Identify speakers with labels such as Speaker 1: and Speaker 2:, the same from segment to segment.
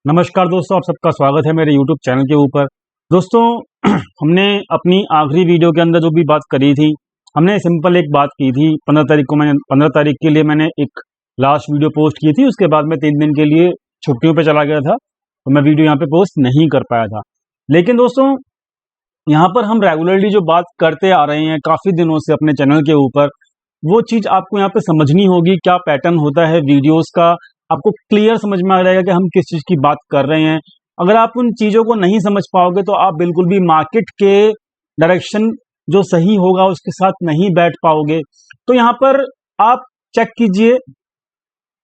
Speaker 1: नमस्कार दोस्तों, आप सबका स्वागत है मेरे YouTube चैनल के ऊपर। दोस्तों हमने अपनी आखिरी वीडियो के अंदर जो भी बात करी थी, हमने सिंपल एक बात की थी। 15 तारीख को मैंने 15 तारीख के लिए मैंने एक लास्ट वीडियो पोस्ट की थी। उसके बाद मैं 3 दिन के लिए छुट्टियों पे चला गया था, तो मैं वीडियो यहाँ पे पोस्ट नहीं कर पाया था। लेकिन दोस्तों यहाँ पर हम रेगुलरली जो बात करते आ रहे हैं काफ़ी दिनों से अपने चैनल के ऊपर, वो चीज़ आपको यहाँ पे समझनी होगी। क्या पैटर्न होता है वीडियोस का, आपको क्लियर समझ में आ जाएगा कि हम किस चीज़ की बात कर रहे हैं। अगर आप उन चीज़ों को नहीं समझ पाओगे तो आप बिल्कुल भी मार्केट के डायरेक्शन जो सही होगा उसके साथ नहीं बैठ पाओगे। तो यहाँ पर आप चेक कीजिए,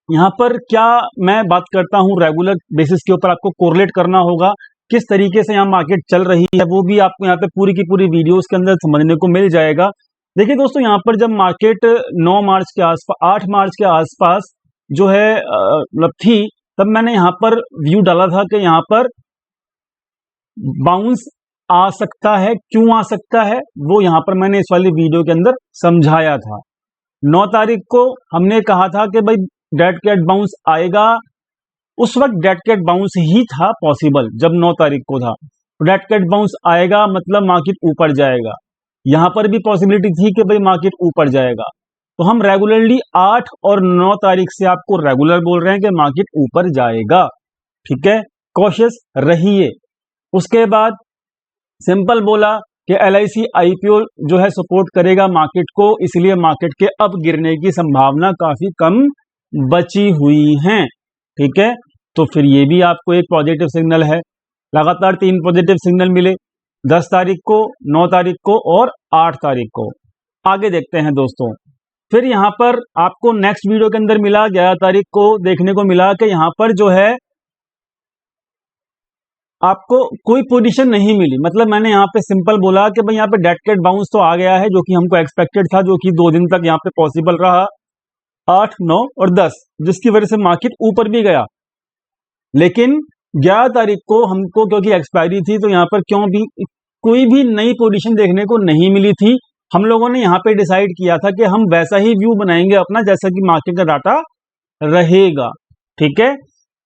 Speaker 1: यहाँ पर क्या मैं बात करता हूँ रेगुलर बेसिस के ऊपर आपको कोरिलेट करना होगा। किस तरीके से यहाँ मार्केट चल रही है वो भी आपको यहाँ पे पूरी की पूरी वीडियोस के अंदर समझने को मिल जाएगा। देखिए दोस्तों, यहाँ पर जब मार्केट 9 मार्च के आसपास 8 मार्च के आसपास जो है मतलब थी, तब मैंने यहाँ पर व्यू डाला था कि यहाँ पर बाउंस आ सकता है। क्यों आ सकता है वो यहाँ पर मैंने इस वाली वीडियो के अंदर समझाया था। 9 तारीख को हमने कहा था कि भाई डेड कैट बाउंस आएगा। उस वक्त डेड कैट बाउंस ही था पॉसिबल जब 9 तारीख को था। डेड कैट बाउंस आएगा मतलब मार्केट ऊपर जाएगा। यहाँ पर भी पॉसिबिलिटी थी कि भाई मार्केट ऊपर जाएगा। तो हम रेगुलरली 8 और 9 तारीख से आपको रेगुलर बोल रहे हैं कि मार्केट ऊपर जाएगा। ठीक है, कॉशियस रहिए। उसके बाद सिंपल बोला कि LIC IPO जो है सपोर्ट करेगा मार्केट को, इसलिए मार्केट के अब गिरने की संभावना काफी कम बची हुई है। ठीक है, तो फिर ये भी आपको एक पॉजिटिव सिग्नल है। लगातार 3 पॉजिटिव सिग्नल मिले, 10 तारीख को, 9 तारीख को और 8 तारीख को। आगे देखते हैं दोस्तों। फिर यहाँ पर आपको नेक्स्ट वीडियो के अंदर मिला 11 तारीख को देखने को मिला कि यहाँ पर जो है आपको कोई पोजीशन नहीं मिली। मतलब मैंने यहाँ पे सिंपल बोला कि भाई यहाँ पे डेड कैट बाउंस तो आ गया है, जो कि हमको एक्सपेक्टेड था, जो कि 2 दिन तक यहाँ पे पॉसिबल रहा, 8, 9 और 10, जिसकी वजह से मार्केट ऊपर भी गया। लेकिन 11 तारीख को हमको क्योंकि एक्सपायरी थी, तो यहाँ पर कोई भी नई पोजीशन देखने को नहीं मिली थी। हम लोगों ने यहाँ पे डिसाइड किया था कि हम वैसा ही व्यू बनाएंगे अपना जैसा कि मार्केट का डाटा रहेगा। ठीक है,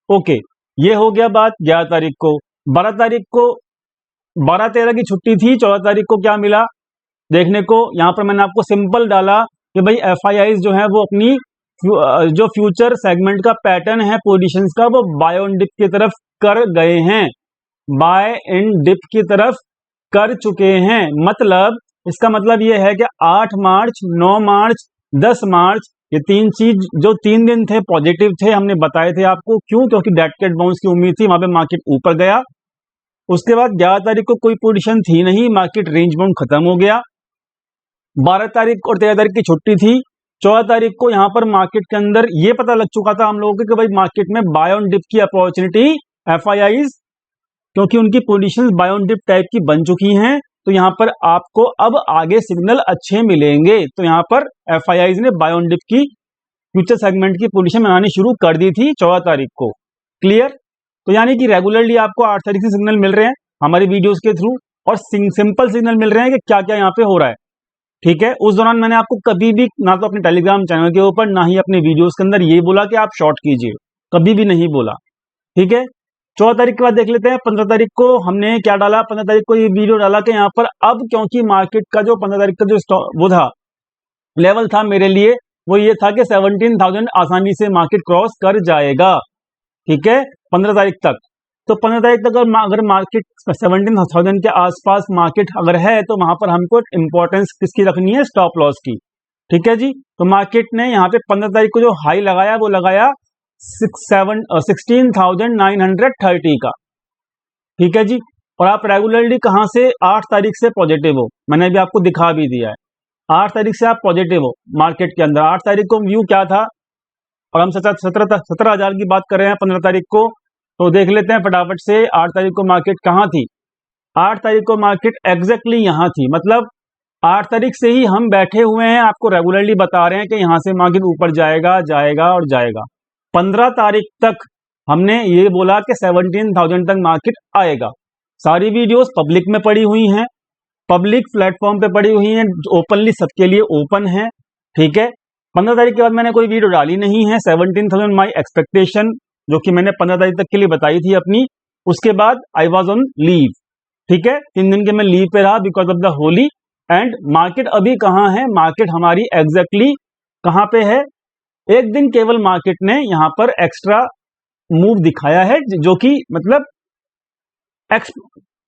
Speaker 1: ओके, ये हो गया बात 11 तारीख को। 12 तारीख को 12-13 की छुट्टी थी। 14 तारीख को क्या मिला देखने को, यहाँ पर मैंने आपको सिंपल डाला कि भाई FIIs जो है वो अपनी जो फ्यूचर सेगमेंट का पैटर्न है पोजीशंस का, वो बाय ऑन डिप की तरफ कर गए हैं, बाय एंड डिप की तरफ कर चुके हैं। मतलब इसका मतलब ये है कि 8 मार्च, 9 मार्च, 10 मार्च, ये 3 चीज जो 3 दिन थे पॉजिटिव थे, हमने बताए थे आपको। क्यों? क्योंकि डेड कैट बाउंस की उम्मीद थी, वहां पे मार्केट ऊपर गया। उसके बाद 11 तारीख को कोई पोजीशन थी नहीं, मार्केट रेंज बाउंड खत्म हो गया। 12 तारीख और 13 तारीख की छुट्टी थी। 14 तारीख को यहाँ पर मार्केट के अंदर ये पता लग चुका था हम लोगों को कि भाई मार्केट में बाय ऑन डिप की अपॉर्चुनिटी FIIs, क्योंकि उनकी positions buy on dip type की बन चुकी हैं, तो यहाँ पर आपको अब आगे सिग्नल अच्छे मिलेंगे। तो यहाँ पर FIIs ने बाय ऑन डिप की फ्यूचर सेगमेंट की पोजीशन बनानी शुरू कर दी थी 14 तारीख को। क्लियर? तो यानी कि रेगुलरली आपको 8 तारीख से सिग्नल मिल रहे हैं हमारी वीडियोस के थ्रू, और सिंपल सिग्नल मिल रहे हैं कि क्या क्या यहाँ पे हो रहा है। ठीक है, उस दौरान मैंने आपको कभी भी ना तो अपने टेलीग्राम चैनल के ऊपर ना ही अपने वीडियोस के अंदर ये बोला कि आप शॉर्ट कीजिए, कभी भी नहीं बोला। ठीक है, 14 तारीख के बाद देख लेते हैं। 15 तारीख को हमने क्या डाला, 15 तारीख को ये वीडियो डाला कि यहाँ पर अब क्योंकि मार्केट का जो 15 तारीख का जो वो था लेवल था मेरे लिए, वो ये था कि 17,000 आसानी से मार्केट क्रॉस कर जाएगा। ठीक है, 15 तारीख तक। तो 15 तारीख तक अगर मार्केट 17,000 के आसपास मार्केट अगर है, तो वहां पर हमको इंपॉर्टेंस किसकी रखनी है, स्टॉप लॉस की। ठीक है जी, तो मार्केट ने यहाँ पे 15 तारीख को जो हाई लगाया वो लगाया 16,930 का। ठीक है जी, और आप रेगुलरली कहां से 8 तारीख से पॉजिटिव हो, मैंने अभी आपको दिखा भी दिया है। 8 तारीख से आप पॉजिटिव हो मार्केट के अंदर। 8 तारीख को व्यू क्या था, और हम 17,000 की बात कर रहे हैं 15 तारीख को, तो देख लेते हैं फटाफट से 8 तारीख को मार्केट कहां थी। 8 तारीख को मार्केट एग्जैक्टली यहां थी। मतलब 8 तारीख से ही हम बैठे हुए हैं, आपको रेगुलरली बता रहे हैं कि यहां से मार्केट ऊपर जाएगा जाएगा और जाएगा। 15 तारीख तक हमने ये बोला कि 17,000 तक मार्केट आएगा। सारी वीडियोस पब्लिक में पड़ी हुई हैं, पब्लिक प्लेटफॉर्म पे पड़ी हुई हैं, ओपनली सबके लिए ओपन है। ठीक है, 15 तारीख के बाद मैंने कोई वीडियो डाली नहीं है। 17,000 माई एक्सपेक्टेशन, जो कि मैंने 15 तारीख तक के लिए बताई थी अपनी। उसके बाद आई वॉज ऑन लीव, ठीक है, 3 दिन के मैं लीव पे रहा because of the Holi. And market अभी कहाँ है, मार्केट हमारी एग्जैक्टली कहाँ पे है, एक दिन केवल मार्केट ने यहाँ पर एक्स्ट्रा मूव दिखाया है, जो कि मतलब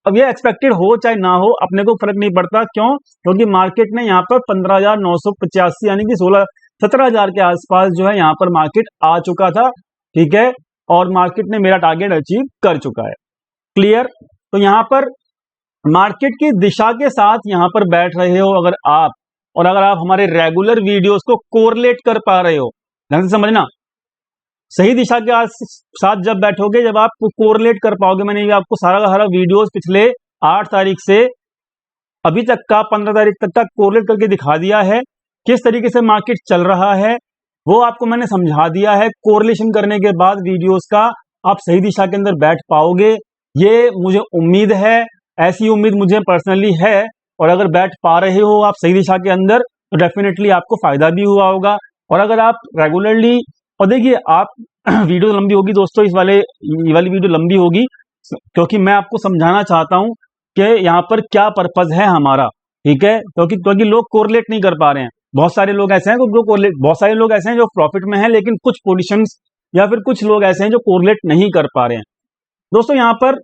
Speaker 1: अब ये एक्सपेक्टेड हो चाहे ना हो अपने को फर्क नहीं पड़ता। क्यों? क्योंकि मार्केट ने यहाँ पर 15,985 यानी कि 17,000 के आसपास जो है यहाँ पर मार्केट आ चुका था, ठीक है, और मार्केट ने मेरा टारगेट अचीव कर चुका है। क्लियर? तो यहाँ पर मार्केट की दिशा के साथ यहाँ पर बैठ रहे हो अगर आप, और अगर आप हमारे रेगुलर वीडियोस को कोरिलेट कर पा रहे हो, ध्यान से समझना, सही दिशा के साथ जब बैठोगे, जब आप कोरिलेट कर पाओगे, मैंने ये आपको सारा का सारा वीडियोस पिछले 8 तारीख से अभी तक का 15 तारीख तक का कोरिलेट करके दिखा दिया है, किस तरीके से मार्केट चल रहा है वो आपको मैंने समझा दिया है। कोरिलेशन करने के बाद वीडियोस का आप सही दिशा के अंदर बैठ पाओगे, ये मुझे उम्मीद है, ऐसी उम्मीद मुझे पर्सनली है। और अगर बैठ पा रहे हो आप सही दिशा के अंदर तो डेफिनेटली आपको फायदा भी हुआ होगा। और अगर आप रेगुलरली, और देखिए आप वीडियो लंबी होगी दोस्तों, ये वाली वीडियो लंबी होगी क्योंकि मैं आपको समझाना चाहता हूं कि यहाँ पर क्या पर्पज है हमारा, ठीक है, क्योंकि लोग कोरिलेट नहीं कर पा रहे हैं। बहुत सारे लोग ऐसे हैं बहुत सारे लोग ऐसे हैं जो प्रॉफिट में हैं, लेकिन कुछ पोजीशंस या फिर कुछ लोग ऐसे हैं जो कोरिलेट नहीं कर पा रहे हैं। दोस्तों यहाँ पर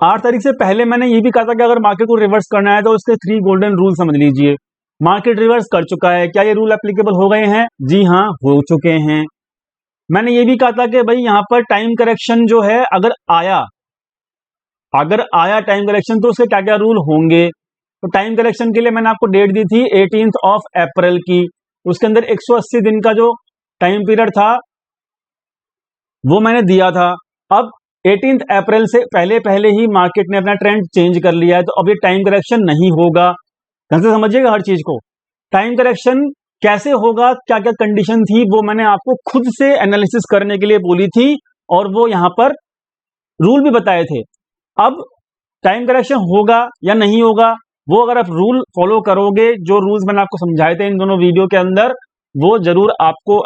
Speaker 1: 8 तारीख से पहले मैंने ये भी कहा था कि अगर मार्केट को रिवर्स करना है तो उसके 3 गोल्डन रूल समझ लीजिए। मार्केट रिवर्स कर चुका है, क्या ये रूल एप्लीकेबल हो गए हैं? जी हाँ, हो चुके हैं। मैंने ये भी कहा था कि भाई यहाँ पर टाइम करेक्शन जो है अगर आया टाइम करेक्शन तो उसके क्या क्या रूल होंगे। तो टाइम करेक्शन के लिए मैंने आपको डेट दी थी 18 अप्रैल की, उसके अंदर 180 दिन का जो टाइम पीरियड था वो मैंने दिया था। अब 18 अप्रैल से पहले ही मार्केट ने अपना ट्रेंड चेंज कर लिया है, तो अब ये टाइम करेक्शन नहीं होगा। ढंग से समझिएगा हर चीज को। टाइम करेक्शन कैसे होगा, क्या क्या कंडीशन थी, वो मैंने आपको खुद से एनालिसिस करने के लिए बोली थी और वो यहां पर रूल भी बताए थे। अब टाइम करेक्शन होगा या नहीं होगा, वो अगर आप रूल फॉलो करोगे, जो रूल्स मैंने आपको समझाए थे इन दोनों वीडियो के अंदर, वो जरूर आपको,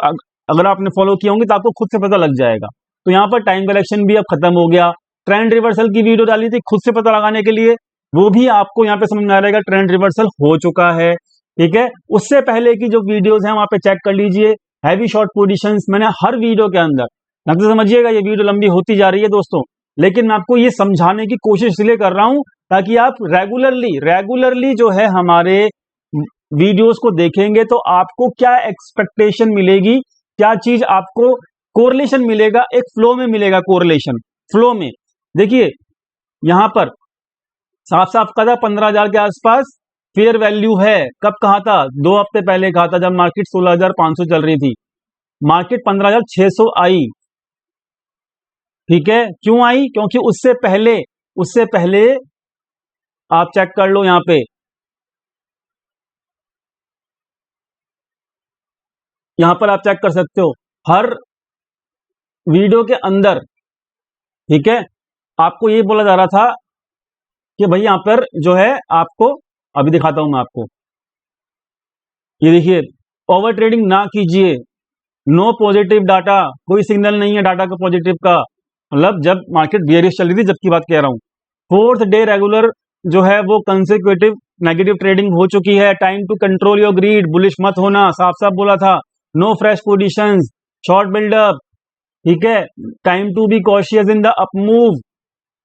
Speaker 1: अगर आपने फॉलो किए होंगे तो आपको खुद से पता लग जाएगा। तो यहाँ पर टाइम करेक्शन भी अब खत्म हो गया। ट्रेंड रिवर्सल की वीडियो डाली थी खुद से पता लगाने के लिए, वो भी आपको यहाँ पे समझ में आ रहेगा, ट्रेंड रिवर्सल हो चुका है, ठीक है। उससे पहले की जो वीडियोस हैं वहां पे चेक कर लीजिए। हैवी शॉर्ट पोजीशंस मैंने हर वीडियो के अंदर, ढंग से समझिएगा, ये वीडियो लंबी होती जा रही है दोस्तों, लेकिन मैं आपको ये समझाने की कोशिश इसलिए कर रहा हूं ताकि आप रेगुलरली जो है हमारे वीडियोस को देखेंगे तो आपको क्या एक्सपेक्टेशन मिलेगी, क्या चीज आपको कोरिलेशन मिलेगा, एक फ्लो में मिलेगा। कोरिलेशन फ्लो में देखिए यहां पर साफ साफ कहा था 15,000 के आसपास फेयर वैल्यू है। कब कहा था? 2 हफ्ते पहले कहा था, जब मार्केट 16,500 चल रही थी, मार्केट 15,600 आई, ठीक है। क्यों आई? क्योंकि उससे पहले आप चेक कर लो, यहां पर आप चेक कर सकते हो हर वीडियो के अंदर, ठीक है। आपको ये बोला जा रहा था कि भाई यहां पर जो है आपको, अभी दिखाता हूं मैं आपको, ये देखिए, ओवर ट्रेडिंग ना कीजिए, नो पॉजिटिव डाटा, कोई सिग्नल नहीं है डाटा का पॉजिटिव का, मतलब जब मार्केट बियरिश चल रही थी जब की बात कह रहा हूं। 4th डे रेगुलर जो है वो कंसेक्यूटिव नेगेटिव ट्रेडिंग हो चुकी है। Time to control your greed, bullish मत होना, साफ साफ बोला था। No fresh positions, short buildup, ठीक है। Time to be cautious in the up move.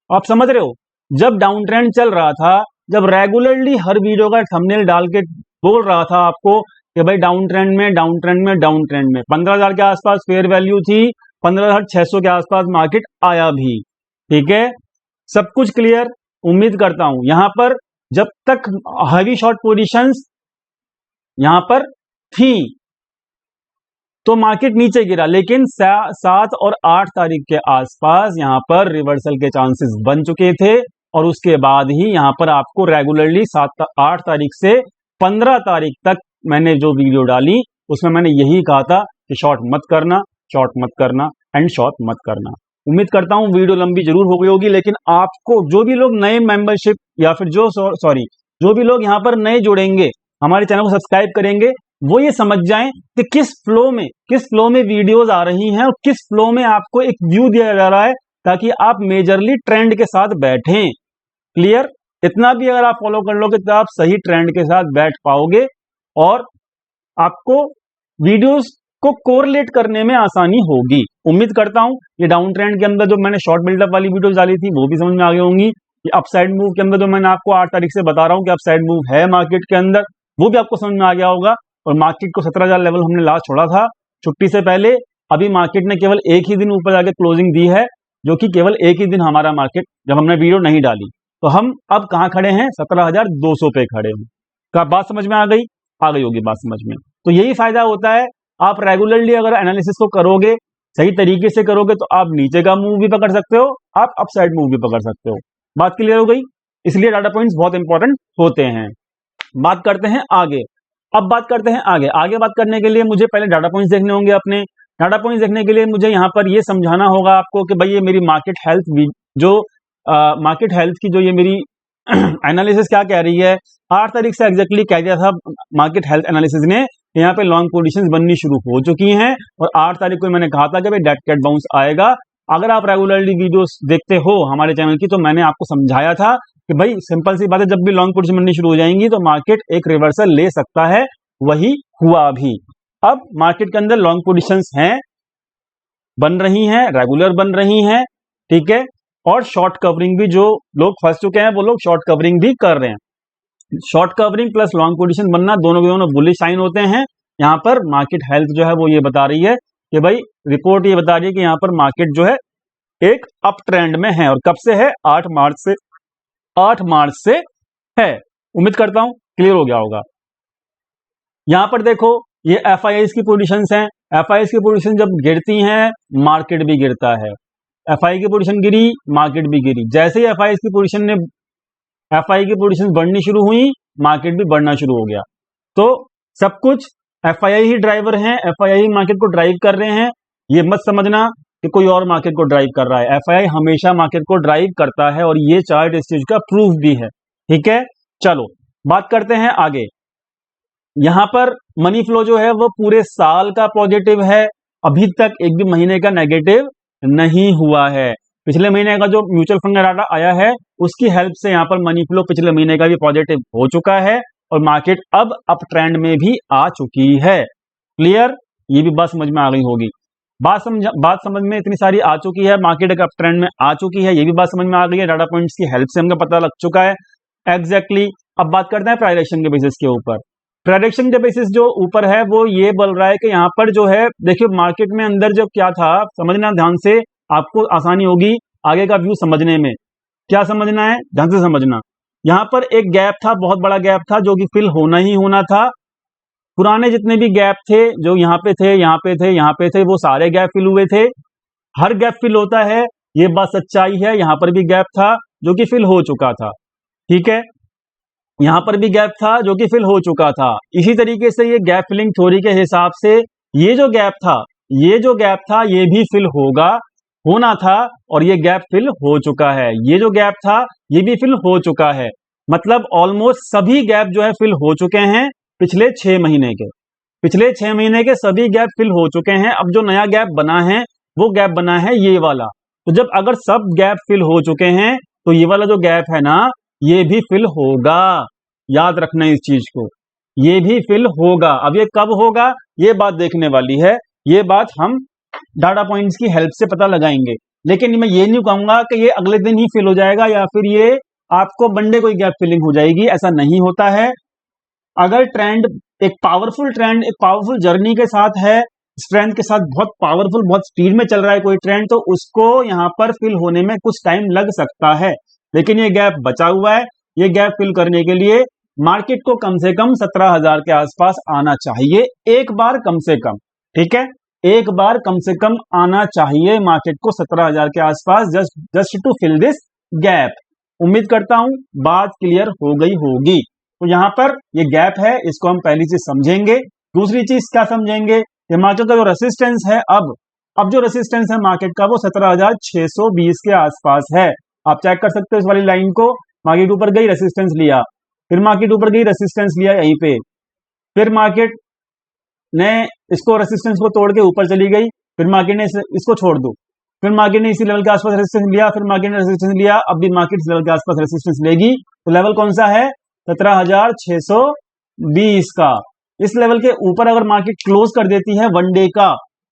Speaker 1: आप समझ रहे हो, जब डाउन ट्रेंड चल रहा था, जब रेगुलरली हर वीडियो का थंबनेल डाल के बोल रहा था आपको कि भाई डाउन ट्रेंड में 15,000 के आसपास फेयर वैल्यू थी, 15,600 के आसपास मार्केट आया भी, ठीक है। सब कुछ क्लियर उम्मीद करता हूं। यहां पर जब तक हैवी शॉर्ट पोजीशंस यहां पर थी तो मार्केट नीचे गिरा, लेकिन 7 और 8 तारीख के आसपास यहां पर रिवर्सल के चांसेस बन चुके थे और उसके बाद ही यहां पर आपको रेगुलरली 8 तारीख से 15 तारीख तक मैंने जो वीडियो डाली उसमें मैंने यही कहा था कि शॉर्ट मत करना एंड शॉर्ट मत करना। उम्मीद करता हूं वीडियो लंबी जरूर हो गई होगी, लेकिन आपको जो भी लोग नए मेंबरशिप या फिर जो भी लोग यहां पर नए जुड़ेंगे, हमारे चैनल को सब्सक्राइब करेंगे, वो ये समझ जाएं कि किस फ्लो में वीडियोस आ रही हैं और किस फ्लो में आपको एक व्यू दिया जा रहा है, ताकि आप मेजरली ट्रेंड के साथ बैठें। क्लियर? इतना भी अगर आप फॉलो कर लोगे तो आप सही ट्रेंड के साथ बैठ पाओगे और आपको वीडियोस को कोरिलेट करने में आसानी होगी। उम्मीद करता हूं ये डाउन ट्रेंड के अंदर जो मैंने शॉर्ट बिल्डअप वाली वीडियोस डाली थी वो भी समझ में आ गई होंगी। ये अपसाइड मूव के अंदर जो मैंने आपको 8 तारीख से बता रहा हूं कि अपसाइड मूव है मार्केट के अंदर, वो भी आपको समझ में आ गया होगा। और मार्केट को 17,000 लेवल हमने लास्ट छोड़ा था छुट्टी से पहले। अभी मार्केट ने केवल एक ही दिन ऊपर जाके क्लोजिंग दी है, जो कि केवल एक ही दिन हमारा मार्केट जब हमने वीडियो नहीं डाली। तो हम अब कहां खड़े हैं? 17,200 पे खड़े हैं। क्या बात समझ में आ गई? आ गई होगी बात समझ में। तो यही फायदा होता है, आप रेगुलरली अगर एनालिसिस को करोगे, सही तरीके से करोगे, तो आप नीचे का मूव भी पकड़ सकते हो, आप अपसाइड मूव भी पकड़ सकते हो। बात क्लियर हो गई? इसलिए डाटा पॉइंट्स बहुत इंपॉर्टेंट होते हैं। बात करते हैं आगे। अब बात करते हैं आगे बात करने के लिए मुझे पहले डाटा पॉइंट्स देखने होंगे। अपने डाटा पॉइंट्स देखने के लिए मुझे यहां पर ये समझाना होगा आपको कि भाई ये मेरी मार्केट हेल्थ जो मार्केट हेल्थ की जो ये मेरी एनालिसिस क्या कह रही है। 8 तारीख से एग्जैक्टली कह दिया था मार्केट हेल्थ एनालिसिस ने, यहाँ पे लॉन्ग पोजीशंस बननी शुरू हो चुकी हैं और 8 तारीख को मैंने कहा था कि भाई डेड कैट बाउंस आएगा। अगर आप रेगुलरली वीडियोस देखते हो हमारे चैनल की, तो मैंने आपको समझाया था कि भाई सिंपल सी बात है, जब भी लॉन्ग पोजीशन बननी शुरू हो जाएंगी तो मार्केट एक रिवर्सल ले सकता है। वही हुआ अभी। अब मार्केट के अंदर लॉन्ग पोजीशंस हैं, बन रही हैं, रेगुलर बन रही हैं, ठीक है। और शॉर्ट कवरिंग भी जो लोग फंस चुके हैं वो लोग शॉर्ट कवरिंग भी कर रहे हैं। Short covering plus long position बनना दोनों के दोनों बुलिश साइन होते हैं। यहां पर मार्केट हेल्थ जो है वो ये बता रही है कि भाई रिपोर्ट ये बता रही है कि यहां पर मार्केट जो है एक अप ट्रेंड में है। और कब से है? 8 मार्च से है। उम्मीद करता हूं क्लियर हो गया होगा। यहां पर देखो ये एफआईआईस की पोजीशंस हैं। एफआईआईस की पोजीशन जब गिरती हैं मार्केट भी गिरता है। एफआई की पोजीशन गिरी, मार्केट भी गिरी। जैसे ही एफआई की पोजीशन बढ़नी शुरू हुई, मार्केट भी बढ़ना शुरू हो गया। तो सब कुछ एफआईआई ही ड्राइवर हैं, एफआईआई मार्केट को ड्राइव कर रहे हैं। ये मत समझना कि कोई और मार्केट को ड्राइव कर रहा है। एफआईआई हमेशा मार्केट को ड्राइव करता है और ये चार्ट इस चीज का प्रूफ भी है, ठीक है। चलो बात करते हैं आगे। यहां पर मनी फ्लो जो है वो पूरे साल का पॉजिटिव है, अभी तक एक भी महीने का नेगेटिव नहीं हुआ है। पिछले महीने का जो म्यूचुअल फंड का डाटा आया है उसकी हेल्प से यहां पर मनी फ्लो पिछले महीने का भी पॉजिटिव हो चुका है और मार्केट अब अप ट्रेंड में भी आ चुकी है। क्लियर? ये भी बात समझ में आ गई होगी। बात समझ में इतनी सारी आ चुकी है, मार्केट एक अप ट्रेंड में आ चुकी है, ये भी बात समझ में आ गई है। डाटा पॉइंट्स की हेल्प से हमको पता लग चुका है एग्जैक्टली। अब बात करते हैं प्राइस के बेसिस के ऊपर। प्रेडिक्शन के बेसिस जो ऊपर है वो ये बोल रहा है कि यहाँ पर जो है देखिए मार्केट में अंदर जो क्या था, समझना ध्यान से, आपको आसानी होगी आगे का व्यू समझने में। क्या समझना है? ध्यान से समझना। यहाँ पर एक गैप था, बहुत बड़ा गैप था, जो कि फिल होना ही होना था। पुराने जितने भी गैप थे जो यहाँ पे थे, यहाँ पे थे, यहाँ पे थे, वो सारे गैप फिल हुए थे। हर गैप फिल होता है, ये बात सच्चाई है। यहाँ पर भी गैप था जो कि फिल हो चुका था, ठीक है। यहां पर भी गैप था जो कि फिल हो चुका था। इसी तरीके से ये गैप फिलिंग थ्योरी के हिसाब से ये जो गैप था ये भी फिल होना था और ये गैप फिल हो चुका है। ये जो गैप था ये भी फिल हो चुका है। मतलब ऑलमोस्ट सभी गैप जो है फिल हो चुके हैं पिछले 6 महीने के सभी गैप फिल हो चुके हैं। अब जो नया गैप बना है वो गैप बना है ये वाला। तो जब अगर सब गैप फिल हो चुके हैं तो ये वाला जो गैप है ना ये भी फिल होगा। याद रखना इस चीज को, ये भी फिल होगा। अब ये कब होगा ये बात देखने वाली है, ये बात हम डाटा पॉइंट्स की हेल्प से पता लगाएंगे। लेकिन मैं ये नहीं कहूंगा कि ये अगले दिन ही फिल हो जाएगा या फिर ये आपको मंडे को गैप फिलिंग हो जाएगी, ऐसा नहीं होता है। अगर ट्रेंड एक पावरफुल जर्नी के साथ है, स्ट्रेंथ के साथ बहुत पावरफुल, बहुत स्पीड में चल रहा है कोई ट्रेंड, तो उसको यहां पर फिल होने में कुछ टाइम लग सकता है। लेकिन ये गैप बचा हुआ है, ये गैप फिल करने के लिए मार्केट को कम से कम 17,000 के आसपास आना चाहिए एक बार, कम से कम, ठीक है। एक बार कम से कम आना चाहिए मार्केट को 17,000 के आसपास, just to fill this gap. उम्मीद करता हूं बात क्लियर हो गई होगी। तो यहां पर ये गैप है, इसको हम पहली चीज समझेंगे। दूसरी चीज क्या समझेंगे कि मार्केट का जो रेसिस्टेंस है, अब जो रेसिस्टेंस है मार्केट का वो 17,620 के आसपास है। आप चेक कर सकते हो इस वाली लाइन को। मार्केट ऊपर गई, रेसिस्टेंस लिया, फिर मार्केट ऊपर गई, रेसिस्टेंस लिया यहीं पे, फिर मार्केट ने इसको रेसिस्टेंस को तोड़ के ऊपर चली गई, फिर मार्केट ने इसको छोड़ दो, फिर मार्केट ने इसी लेवल के आसपास रेसिस्टेंस लिया, फिर मार्केट ने रेसिस्टेंस लिया, अब भी मार्केट इस लेवल के आसपास रेसिस्टेंस लेगी। तो लेवल कौन सा है? 17,620 का। इस लेवल के ऊपर अगर मार्केट क्लोज कर देती है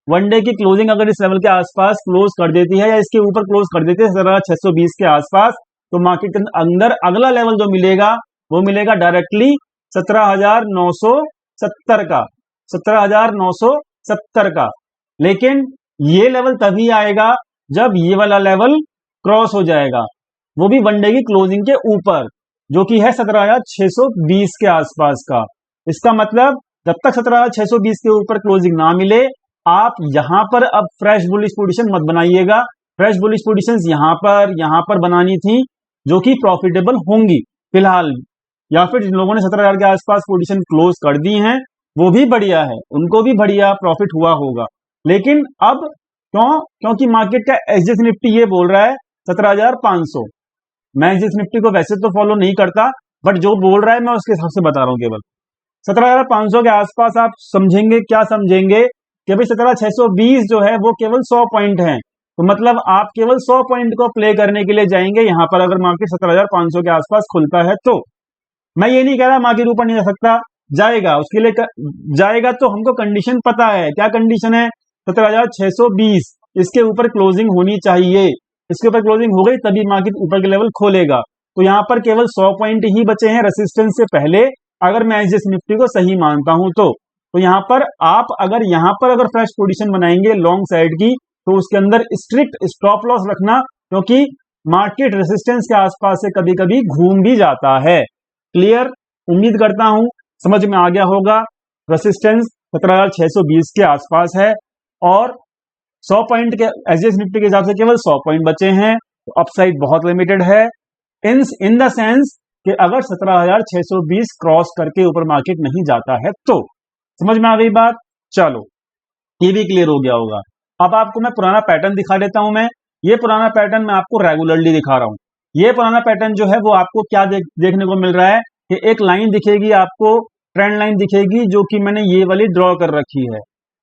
Speaker 1: वन डे की क्लोजिंग अगर इस लेवल के आसपास क्लोज कर देती है या इसके ऊपर क्लोज कर देती है 17,620 के आसपास, तो मार्केट के अंदर अगला लेवल जो मिलेगा वो मिलेगा डायरेक्टली 17,970 का, 17,970 का। लेकिन ये लेवल तभी आएगा जब ये वाला लेवल क्रॉस हो जाएगा, वो भी वन डे की क्लोजिंग के ऊपर, जो कि है 17,620 के आसपास का। इसका मतलब जब तक 17,620 के ऊपर क्लोजिंग ना मिले, आप यहां पर अब फ्रेश बुलिश पोजीशन मत बनाइएगा। फ्रेश बुलिश पोजीशंस यहां पर बनानी थी, जो कि प्रॉफिटेबल होंगी फिलहाल, या फिर जिन लोगों ने 17,000 के आसपास पोजीशन क्लोज कर दी हैं वो भी बढ़िया है, उनको भी बढ़िया प्रॉफिट हुआ होगा। लेकिन अब क्योंकि मार्केट का एसजीएक्स निफ्टी ये बोल रहा है 17,500। मैं एसजीएक्स निफ्टी को वैसे तो फॉलो नहीं करता, बट जो बोल रहा है मैं उसके हिसाब से बता रहा हूं। केवल 17,500 के आसपास आप समझेंगे, क्या समझेंगे कि भाई 17,620 जो है वो केवल 100 पॉइंट है, तो मतलब आप केवल 100 पॉइंट को प्ले करने के लिए जाएंगे यहां पर, अगर मार्केट 17,500 के आसपास खुलता है तो। मैं ये नहीं कह रहा मार्केट ऊपर नहीं जा सकता, जाएगा, उसके लिए जाएगा, तो हमको कंडीशन पता है। क्या कंडीशन है? 17,620 इसके ऊपर क्लोजिंग होनी चाहिए। इसके ऊपर क्लोजिंग हो गई तभी मार्केट ऊपर के लेवल खोलेगा। तो यहां पर केवल 100 पॉइंट ही बचे हैं रेसिस्टेंस से पहले, अगर मैं एसजीएक्स निफ्टी को सही मानता हूं तो यहां पर आप अगर फ्रेश पोजीशन बनाएंगे लॉन्ग साइड की, तो उसके अंदर स्ट्रिक्ट स्टॉप लॉस रखना, क्योंकि मार्केट रेसिस्टेंस के आसपास से कभी कभी घूम भी जाता है। क्लियर? उम्मीद करता हूं समझ में आ गया होगा। रेसिस्टेंस 17,620 के आसपास है और 100 पॉइंट के एसजीएक्स निफ्टी के हिसाब से केवल 100 पॉइंट बचे हैं, तो अपसाइड बहुत लिमिटेड है इन द सेंस कि अगर 17,620 क्रॉस करके ऊपर मार्केट नहीं जाता है तो। समझ में आ गई बात? चलो, ये भी क्लियर हो गया होगा। अब आपको मैं पुराना पैटर्न दिखा देता हूं। ये पुराना पैटर्न मैं आपको रेगुलरली दिखा रहा हूं। ये पुराना पैटर्न जो है वो आपको क्या देखने को मिल रहा है कि एक लाइन दिखेगी आपको, ट्रेंड लाइन दिखेगी, जो कि मैंने ये वाली ड्रॉ कर रखी है।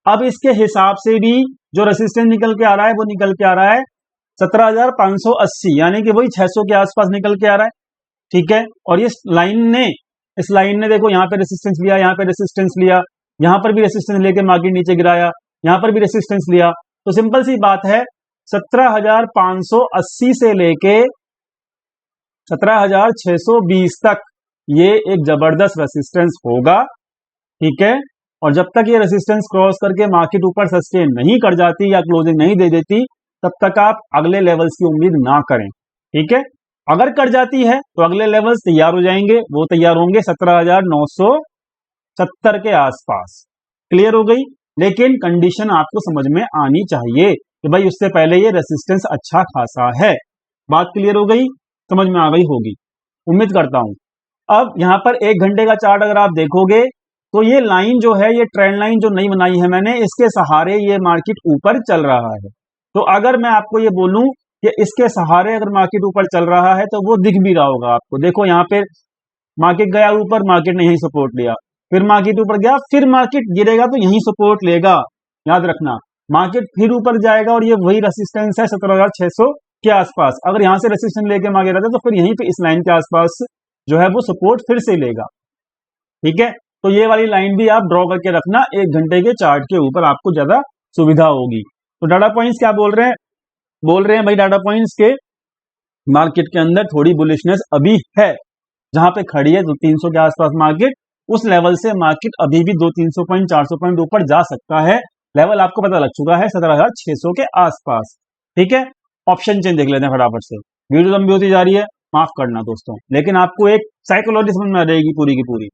Speaker 1: अब इसके हिसाब से भी जो रेसिस्टेंस निकल के आ रहा है वो निकल के आ रहा है 17,580, यानी कि वही 600 के आसपास निकल के आ रहा है। ठीक है, और इस लाइन ने देखो यहां पे रेसिस्टेंस लिया, यहां पे रेसिस्टेंस लिया, यहां पर भी रेसिस्टेंस लेके मार्केट नीचे गिराया, यहां पर भी रेसिस्टेंस लिया। तो सिंपल सी बात है, 17,580 से लेके 17,620 तक ये एक जबरदस्त रेसिस्टेंस होगा। ठीक है, और जब तक ये रेसिस्टेंस क्रॉस करके मार्केट ऊपर सस्टेन नहीं कर जाती या क्लोजिंग नहीं दे देती, तब तक आप अगले लेवल्स की उम्मीद ना करें। ठीक है, अगर कर जाती है तो अगले लेवल्स तैयार हो जाएंगे, वो तैयार होंगे 17,970 के आसपास। क्लियर हो गई? लेकिन कंडीशन आपको समझ में आनी चाहिए कि भाई उससे पहले ये रेसिस्टेंस अच्छा खासा है। बात क्लियर हो गई? समझ में आ गई होगी, उम्मीद करता हूं। अब यहां पर 1 घंटे का चार्ट अगर आप देखोगे तो ये लाइन जो है, ये ट्रेंड लाइन जो नहीं बनाई है मैंने, इसके सहारे ये मार्केट ऊपर चल रहा है। तो अगर मैं आपको ये बोलूं कि इसके सहारे अगर मार्केट ऊपर चल रहा है तो वो दिख भी रहा होगा आपको। देखो यहां पे मार्केट गया ऊपर, मार्केट ने यही सपोर्ट लिया, फिर मार्केट ऊपर गया, फिर मार्केट गिरेगा तो यही सपोर्ट लेगा। याद रखना, मार्केट फिर ऊपर जाएगा और ये वही रेसिस्टेंस है 17,600 के आसपास। अगर यहां से रेसिस्टेंस लेके मार्केट रहता है तो फिर यहीं पे इस लाइन के आसपास जो है वो सपोर्ट फिर से लेगा। ठीक है, तो ये वाली लाइन भी आप ड्रॉ करके रखना 1 घंटे के चार्ट के ऊपर, आपको ज्यादा सुविधा होगी। तो डाटा पॉइंट्स क्या बोल रहे हैं भाई, डाटा पॉइंट्स के मार्केट के अंदर थोड़ी बुलिशनेस अभी है, जहां पे खड़ी है 300 के आसपास मार्केट, उस लेवल से मार्केट अभी भी 200-300 पॉइंट 400 पॉइंट ऊपर जा सकता है। लेवल आपको पता लग चुका है 17,600 के आसपास। ठीक है, ऑप्शन चेन देख लेते हैं फटाफट से, वीडियो लंबी होती जा रही है, माफ करना दोस्तों, लेकिन आपको एक साइकोलॉजी समझ में आ जाएगी पूरी की पूरी।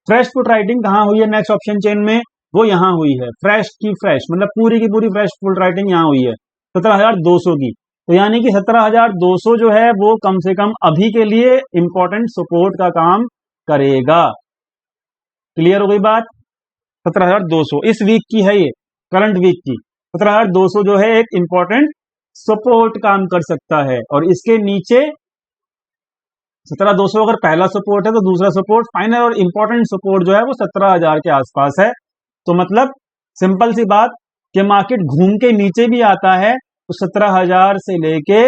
Speaker 1: फ्रेश पुट राइटिंग कहां हुई है नेक्स्ट ऑप्शन चेन में? वो यहां हुई है, फ्रेश की फ्रेश मतलब पूरी की पूरी फ्रेश पुट राइटिंग यहां हुई है 17,200 की। तो यानी कि 17,200 जो है वो कम से कम अभी के लिए इंपॉर्टेंट सपोर्ट का काम करेगा। क्लियर हो गई बात? 17,200 इस वीक की है, ये करंट वीक की 17,200 जो है एक इंपॉर्टेंट सपोर्ट काम कर सकता है। और इसके नीचे 17,200 अगर पहला सपोर्ट है तो दूसरा सपोर्ट, फाइनल और इंपॉर्टेंट सपोर्ट जो है वो 17,000 के आसपास है। तो मतलब सिंपल सी बात कि मार्केट घूम के नीचे भी आता है तो 17,000 से लेके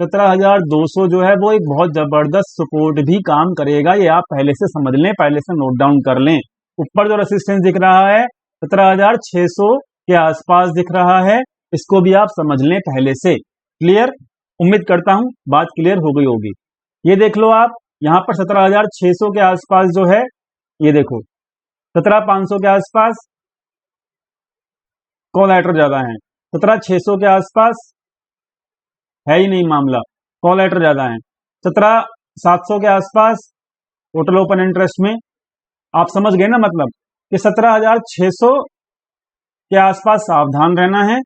Speaker 1: 17,200 जो है वो एक बहुत जबरदस्त सपोर्ट भी काम करेगा। ये आप पहले से समझ लें, पहले से नोट डाउन कर लें। ऊपर जो रेसिस्टेंस दिख रहा है 17,600 के आसपास दिख रहा है, इसको भी आप समझ लें पहले से। क्लियर? उम्मीद करता हूं बात क्लियर हो गई होगी। ये देख लो आप, यहां पर 17,600 के आसपास जो है, ये देखो 17,500 के आसपास कोलैटरल ज्यादा है, 17,600 के आसपास है ही नहीं मामला, कोलैटरल ज्यादा है, 17,700 के आसपास टोटल ओपन इंटरेस्ट में। आप समझ गए ना, मतलब कि 17,600 के आसपास सावधान रहना है।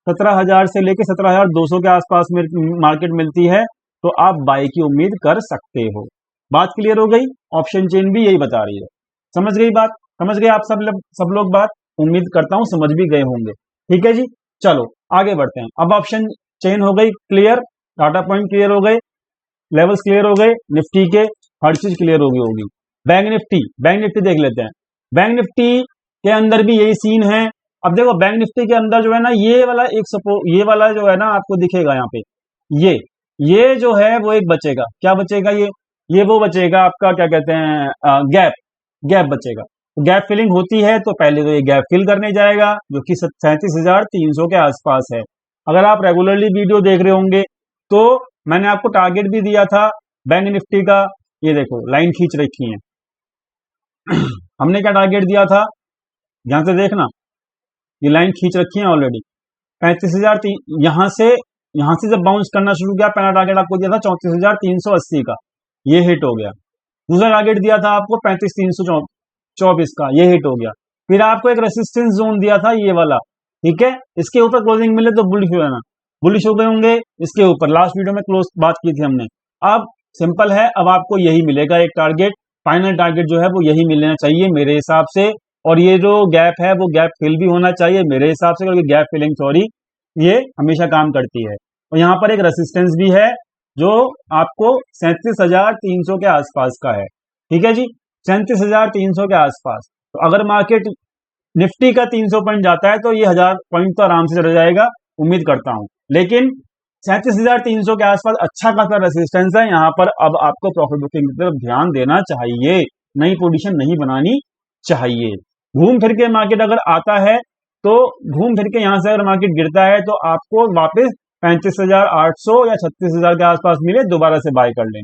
Speaker 1: 17,000 से लेकर 17,200 के आसपास में मार्केट मिलती है तो आप बाई की उम्मीद कर सकते हो। बात क्लियर हो गई? ऑप्शन चेन भी यही बता रही है। समझ गई बात? समझ गए आप सब लोग बात? उम्मीद करता हूं समझ भी गए होंगे। ठीक है जी, चलो आगे बढ़ते हैं। अब ऑप्शन चेन हो गई क्लियर, डाटा पॉइंट क्लियर हो गए, लेवल्स क्लियर हो गए, निफ्टी के हर चीज क्लियर हो गई होगी। बैंक निफ्टी देख लेते हैं। बैंक निफ्टी के अंदर भी यही सीन है। अब देखो बैंक निफ्टी के अंदर जो है ना, ये वाला ये वाला जो है ना आपको दिखेगा यहाँ पे, ये जो है वो एक बचेगा। क्या बचेगा? ये वो बचेगा आपका, क्या कहते हैं, गैप बचेगा। तो गैप फिलिंग होती है तो पहले तो ये गैप फिल करने जाएगा जो कि 37,300 के आसपास है। अगर आप रेगुलरली वीडियो देख रहे होंगे तो मैंने आपको टारगेट भी दिया था बैंक निफ्टी का। ये देखो लाइन खींच रखी है हमने क्या टारगेट दिया था, ध्यान से देखना, ये लाइन खींच रखी है ऑलरेडी 35,000। यहां से जब बाउंस करना शुरू किया, पहला टारगेट आपको दिया था 34,380 का, ये हिट हो गया। दूसरा टारगेट दिया था आपको 35,324 का, ये हिट हो गया। फिर आपको एक रेसिस्टेंस जोन दिया था ये वाला, ठीक है, इसके ऊपर क्लोजिंग मिले तो बुलिश हो जाना, बुलिश हो गए होंगे इसके ऊपर। लास्ट वीडियो में क्लोज बात की थी हमने। अब सिंपल है, अब आपको यही मिलेगा एक टारगेट, फाइनल टारगेट जो है वो यही मिलना चाहिए मेरे हिसाब से। और ये जो गैप है वो गैप फिल भी होना चाहिए मेरे हिसाब से, क्योंकि गैप फिलिंग सॉरी ये हमेशा काम करती है। और यहाँ पर एक रेसिस्टेंस भी है जो आपको 37,300 के आसपास का है। ठीक है जी, 37,300 के आसपास। तो अगर मार्केट निफ्टी का 300 पॉइंट जाता है तो ये 1000 पॉइंट तो आराम से चढ़ जाएगा, उम्मीद करता हूं। लेकिन 37,300 के आसपास अच्छा खासा रेसिस्टेंस है, यहाँ पर अब आपको प्रॉफिट बुकिंग की तरफ ध्यान देना चाहिए, नई पोजीशन नहीं बनानी चाहिए। घूम फिर के मार्केट अगर आता है तो घूम फिर के यहां से अगर मार्केट गिरता है तो आपको वापस 35,800 या 36,000 के आसपास मिले, दोबारा से बाय कर लें।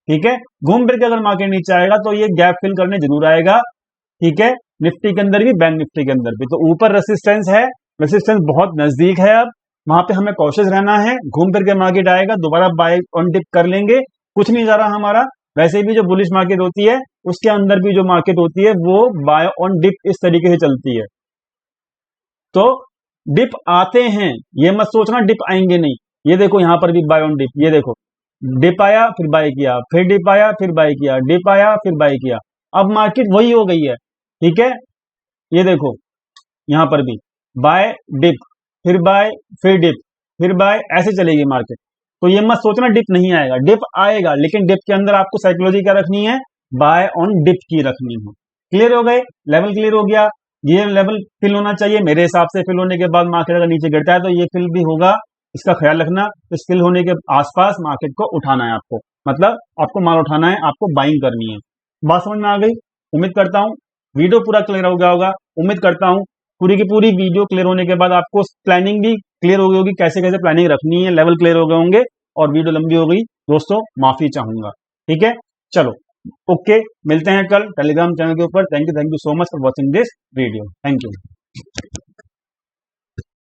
Speaker 1: ठीक है, घूम फिर के अगर मार्केट नीचे आएगा तो ये गैप फिल करने जरूर आएगा। ठीक है, निफ्टी के अंदर भी, बैंक निफ्टी के अंदर भी। तो ऊपर रेसिस्टेंस है, रेसिस्टेंस बहुत नजदीक है, अब वहां पे हमें कॉशियस रहना है। घूम फिर के मार्केट आएगा, दोबारा बाय ऑन डिप कर लेंगे, कुछ नहीं जा रहा हमारा। वैसे भी जो बुलिश मार्केट होती है उसके अंदर भी जो मार्केट होती है वो बाय ऑन डिप इस तरीके से चलती है। तो डिप आते हैं, ये मत सोचना डिप आएंगे नहीं। ये देखो यहां पर भी बाय ऑन डिप, ये देखो डिप आया फिर बाय किया, फिर डिप आया फिर बाय किया, डिप आया फिर बाय किया। अब मार्केट वही हो गई है। ठीक है, ये देखो यहां पर भी बाय डिप, फिर बाय, फिर डिप, फिर बाय, ऐसे चलेगी मार्केट। तो ये मत सोचना डिप नहीं आएगा, डिप आएगा, लेकिन डिप के अंदर आपको साइकोलॉजी क्या रखनी है, बाय ऑन डिप की रखनी है। क्लियर हो गए? लेवल क्लियर हो गया। ये लेवल फिल होना चाहिए मेरे हिसाब से। फिल होने के बाद मार्केट अगर नीचे गिरता है तो ये फिल भी होगा, इसका ख्याल रखना। इस फिल होने के आसपास मार्केट को उठाना है आपको, मतलब आपको माल उठाना है, आपको बाइंग करनी है। बात समझ में आ गई? उम्मीद करता हूं वीडियो पूरा क्लियर हो गया होगा। उम्मीद करता हूं पूरी की पूरी वीडियो क्लियर होने के बाद आपको प्लानिंग भी क्लियर हो गई होगी, कैसे कैसे प्लानिंग रखनी है, लेवल क्लियर हो गए होंगे। और वीडियो लंबी हो गई दोस्तों, माफी चाहूंगा। ठीक है, चलो ओके, मिलते हैं कल टेलीग्राम चैनल के ऊपर। Thank you so much for watching this video. Thank you.